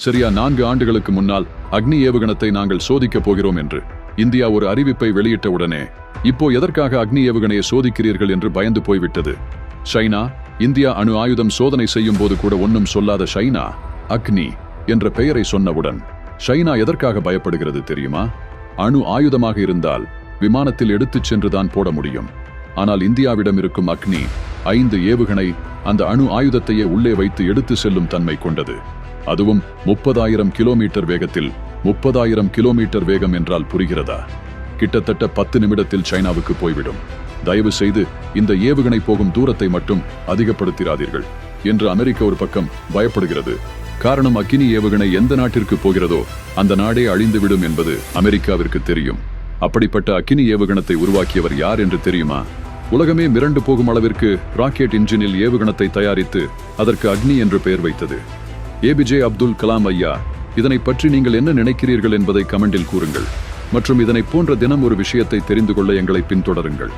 சரியா 4 ஆண்டுகளுக்கு முன்னால் அக்னி ஏவுகணத்தை நாங்கள் சோதிக்கப் போகிறோம் என்று இந்தியா ஒரு அறிவிப்பை வெளியிட்ட உடனே இப்போ எதற்காக அக்னி ஏவுகணையை சோதிக்கிறீர்கள் என்று பயந்து போய்விட்டது. சைனா இந்தியா அணு ஆயுதம் சோதனை செய்யும் போது கூட ஒன்னும் சொல்லாத சைனா அக்னி என்ற பெயரை சொன்னவுடன் சைனா எதற்காக பயப்படுகிறது தெரியுமா? அணு ஆயுதமாக இருந்தால் விமானத்தில் எடுத்துச் சென்றுதான் போட முடியும். ஆனால் இந்தியாவிடம் இருக்கும் அக்னி 5 ஏவுகணை அந்த அணு ஆயுதத்தையே உள்ளே வைத்து எடுத்து செல்லும் தன்மை கொண்டது. அதுவும் 30,000 கிலோமீட்டர் வேகத்தில். 30,000 கிலோமீட்டர் வேகம் என்றால் புரிகிறதா? கிட்டத்தட்ட 10 நிமிடத்தில் சைனாவுக்கு போய்விடும். தயவு செய்து இந்த ஏவுகணை போகும் தூரத்தை மட்டும் அதிகப்படுத்திராதீர்கள் என்று அமெரிக்கா ஒரு பக்கம் பயப்படுகிறது. காரணம், அக்னி ஏவுகணை எந்த நாட்டிற்கு போகிறதோ அந்த நாடே அழிந்துவிடும் என்பது அமெரிக்காவிற்கு தெரியும். அப்படிப்பட்ட அக்னி ஏவுகணத்தை உருவாக்கியவர் யார் என்று தெரியுமா? உலகமே மிரண்டு போகும் அளவிற்கு ராக்கெட் இன்ஜினில் ஏவுகணத்தை தயாரித்து அதற்கு அக்னி என்று பெயர் வைத்தது ஏபிஜே அப்துல் கலாம் ஐயா. இதனை பற்றி நீங்கள் என்ன நினைக்கிறீர்கள் என்பதை கமெண்டில் கூறுங்கள். மற்றும் இதனை போன்ற தினம் ஒரு விஷயத்தை தெரிந்து கொள்ள எங்களை பின்தொடருங்கள்.